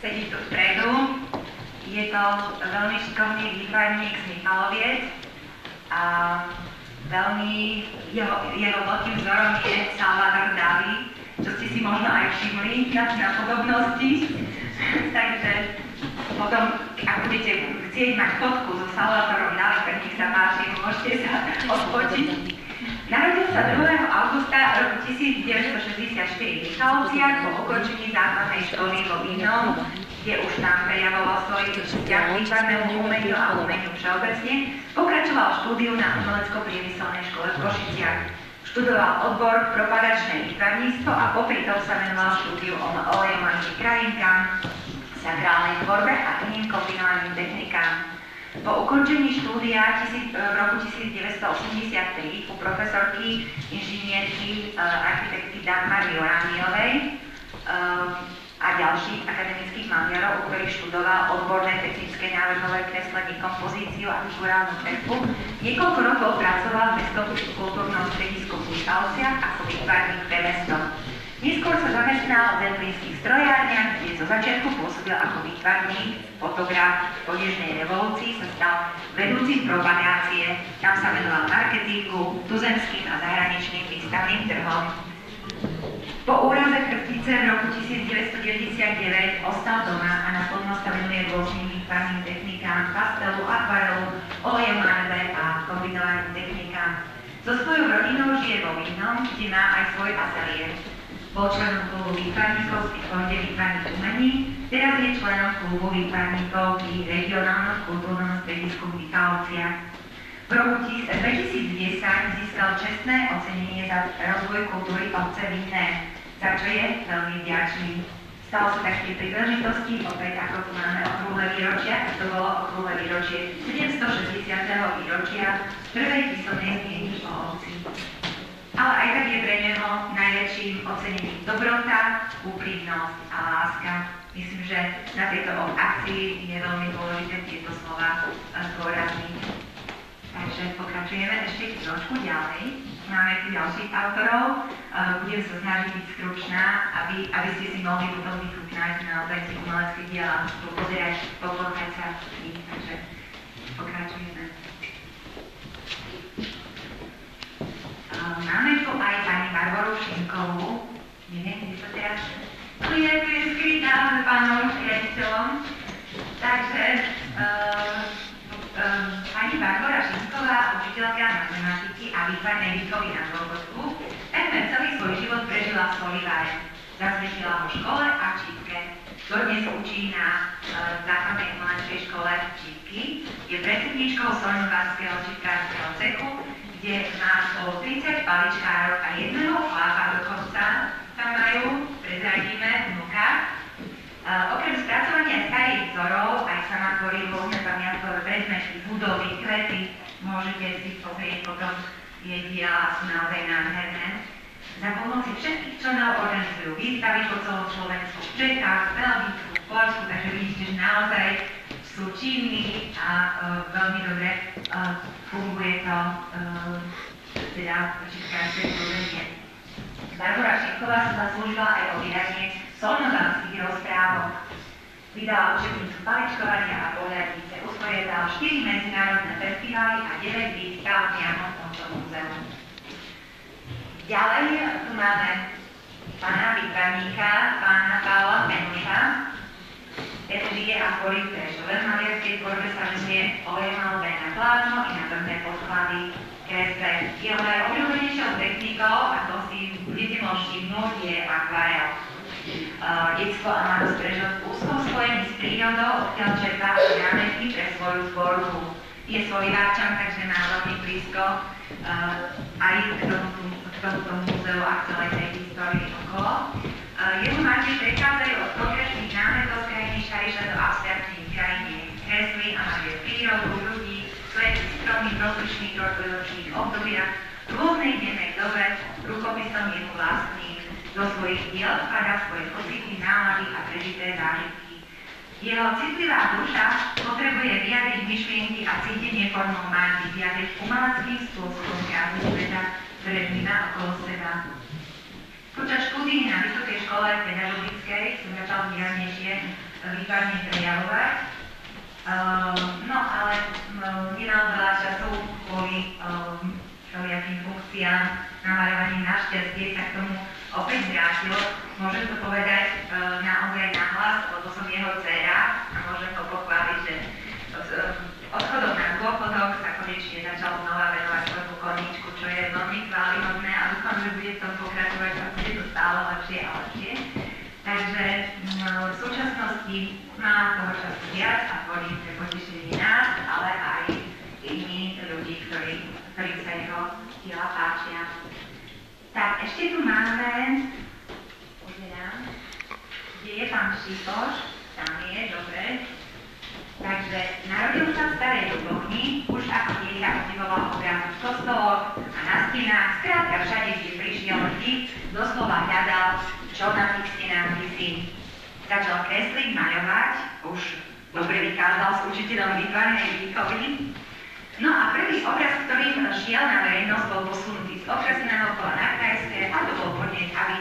sedí tu vpredu. Je to veľmi šikovný výtvarník z Michaloviec a veľmi jeho veľkým vzorom je Salvador Dali, čo ste si možno aj všimli na podobnosti. Takže potom, ak budete chcieť mať fotku so Salvadorom Dali, tak nech sa páči, môžete sa odfotiť. Narodil sa 2. augusta roku 1964 v Michalovciach po ukončení základnej školy vo Vinnom, kde už tam prejavoval svoj vzťah k výtvarnému umeniu a umeniu všeobecne. Pokračoval štúdiu na umelecko-priemyselnej škole v Košiciach. Študoval odbor propagačné výtvarníctvo a popri tom sa venoval štúdiu o olejovaní krajinkám, sakrálnej tvorbe a iným kombinovaným technikám. Po ukončení štúdia v roku 1983 u profesorky inžinierky architektky Dagmar Jorániovej a ďalších akademických maliarov, u ktorých študoval odborné technické návrhové kreslenie, kompozíciu a figurálnu tvorbu, niekoľko rokov pracoval v Mestskom kultúrnom stredisku v Michalovciach ako výtvarník pre mesto. Neskôr sa zamestnal v zemplínskych strojárniach, kde zo začiatku pôsobil ako výtvarník, fotograf. Po nežnej revolúcii sa stal vedúcim propagácie, tam sa venoval marketingu, tuzemským a zahraničným výstavným trhom. Po úraze chrbtice v roku 1999 ostal doma a naplno sa venuje rôznym výtvarným technikám, pastelu, akvarelu, olejomarbe a kombinovaným technikám. So svojou rodinou žije vo Vinnom, kde má aj svoj ateliér. Bol členom klubu výtvarníkov v Fonde výtvarných umení, teraz je členom klubu výtvarníkov pri regionálnom kultúrnom stredisku v Michalovciach. V roku 2010 získal čestné ocenenie za rozvoj kultúry obce Vinné, za čo je veľmi vďačný. Stalo sa tak pri príležitosti, opäť ako tu máme okrúhle výročia, a to bolo okrúhle výročie 760. výročia prvej písomnej zmienky o obci. Ale aj tak je pre neho najväčším ocenením dobrota, úprimnosť a láska. Myslím, že na tejto akcii je veľmi dôležité tieto slova zdôrazniť. Takže pokračujeme ešte trošku ďalej. Máme tu ďalších autorov. Budem sa snažiť byť stručná, aby ste si mohli potom vychutnať naozaj tie umelecké diela, pozerať, popoznať sa v nich. Takže pokračujeme. Máme tu aj pani Barboru Šimkovú. Neviem, kde sa teraz... Tu je skrytá s pánom riaditeľom. Takže pani Barbora Šimková, učiteľka matematiky a výtvarnej výchovy na dôchodku, takmer celý svoj život prežila v Solivare. Zasvetila vo škole a v Čípke. Dodnes učí na základnej umeleckej škole v Čípky. Je predsedníčkou Solnovárskeho čípkárskeho cechu, kde má spolu 30 paličkárov a jedného chlapa dokonca. Tam majú, prezradíme, vnúka. Okrem spracovania starých vzorov, aj sama tvorí rôzne pamiatkové predmety, budovy, kvety. Môžete si pozrieť potom jej diela, sú naozaj nádherné. Za pomoci všetkých členov organizujú výstavy po celom Slovensku, v Čechách, v Belgicku, v Poľsku, takže vidíte, že naozaj sú činní a veľmi dobre funguje to teda čípkárske združenie. Barbora Šimková sa zaslúžila aj o vydanie solnodanských rozprávok. Vydala učebnicu paličkovania a pohľadnice, usporiadala 4 medzinárodné festivály a 9 výstav priamo v tomto múzeu. Ďalej tu máme pána výtvarníka, pána Pavla Menuša. Ten žije a tvorí v Prešove. V maliarskej tvorbe sa venuje olejmalbe na plátno i na tvrdé podklady, kresbe. Jeho najobľúbenejšou technikou, ako si budete môcť všimnúť, je akvarel. Detstvo a mladosť prežil v úzkom spojení s prírodou, odkiaľ čerpá námetky pre svoju tvorbu. Je Solivárčan, takže má veľmi blízko aj k tomuto múzeu a k celej tej histórii okolo. Jeho máte prechádzajú od konkrétnych námetov z krajiny Šariša do abstraktných krajiny. Kreslí a maluje prírodu, ľudí, svety, stromy v rozličných ročných obdobiach, v rôznej dennej dobe, rukopisom je mu vlastný. Do svojich diel vkladá svoje pocity, nálady a prežité zážitky. Jeho citlivá duša potrebuje vyjadriť myšlienky a cítenie formou mágy, vyjadriť umeleckým spôsobom krásu sveta, ktoré vníma okolo seba. Počas štúdií na Vysokej škole pedagogickej som začal výraznejšie výtvarne prejavovať. No ale nemal veľa času kvôli všelijakým funkciám, namaľovaním. Našťastie sa k tomu opäť vrátil. Môžem to povedať naozaj nahlas, lebo som jeho dcéra a môžem ho pochváliť, že odchodom na dôchodok sa konečne začal znova venovať svojmu koníčku, čo je veľmi chválihodné a dúfam, že bude v tom pokračovať a bude to stále lepšie a lepšie. Takže v súčasnosti má toho času viac a tvorí pre potešenie nás, ale aj iných ľudí, ktorým sa jeho diela páčia. Tak, ešte tu máme, kde je pán Šipoš, tam je, dobre. Takže narodil sa v Starej Dubovni, už ako dieťa obdivoval obrazy v kostoloch a na stenách, skrátka všade, kde prišiel vždy, doslova hľadal, čo na tých stenách visí. Začal kresliť, maľovať, už dobre vychádzal s učiteľom výtvarnej výchovy. No a prvý obraz, ktorým šiel na verejnosť, bol posunutý z okraseného kola na krajské a to bol podnet, aby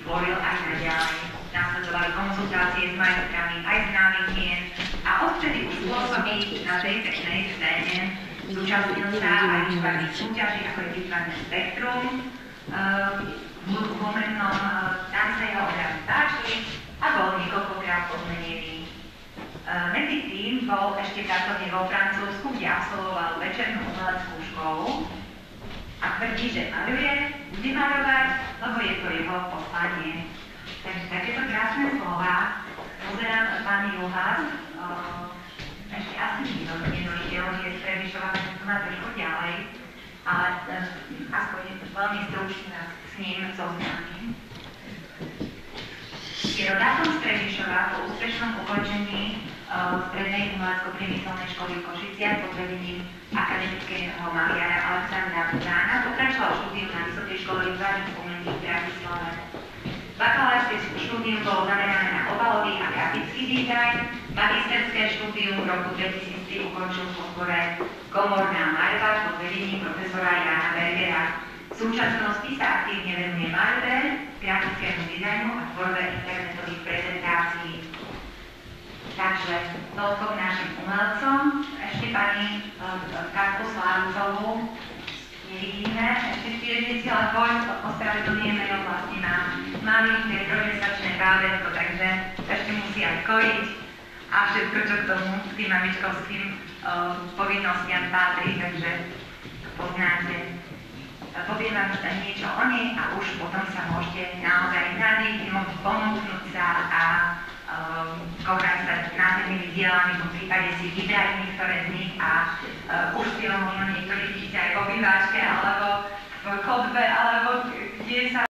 tvoril aj naďalej. Nasledovali konzultácie s majstrami aj známych mien a odtedy už pôsobí na tej peknej scéne. Zúčastnil sa aj výtvarných súťaží, ako je výtvarné spektrum. V momentom tam sa jeho obraz páči a bol niekoľkokrát podmenený. Medzi tým bol ešte pracovne vo Francúzsku, kde absolvoval večernú umeleckú školu a tvrdí, že maľuje, bude maľovať, lebo je to jeho poslanie. Takže takéto krásne slova pozerám pani Juhás, ešte asi nedošiel, že je Strebišová, takže to má trošku ďalej, ale aspoň veľmi stručne nás s ním zoznámim. Je rodákom Strebišova po úspešnom ukončení strednej umelecko-priemyselnej školy v Košiciach pod vedením akademického maliara Alexandra Budána pokračoval štúdium na Vysokej škole výtvarných umení v Bratislave. Bakalárske štúdium bolo zamerané na obalový a grafický dizajn, magisterské štúdium v roku 2003 ukončil v odbore komorná maľba pod vedením profesora Jana Bergera. V súčasnosti sa aktívne venuje maľbe, grafickému dizajnu a tvorbe internetových prezentácií. Takže toľko k našim umelcom. Ešte pani Katku Slávcovú nevidíme. Ešte 40 let poň ospravedlňujeme, jo vlastne má tie trojmesačné bábätko, takže ešte musí aj kojiť a všetko, čo k tomu, k tým mamičkovským povinnostiam patrí, takže poznáte. Poviem vám niečo o nej a už potom sa môžete naozaj nadýchnuť, pomôcnúť sa a kohrať sa nádhernými dielami, v prípade si vybrať niektoré z nich a už si ho možno niektorí vidíte aj v obývačke alebo v chodbe, ale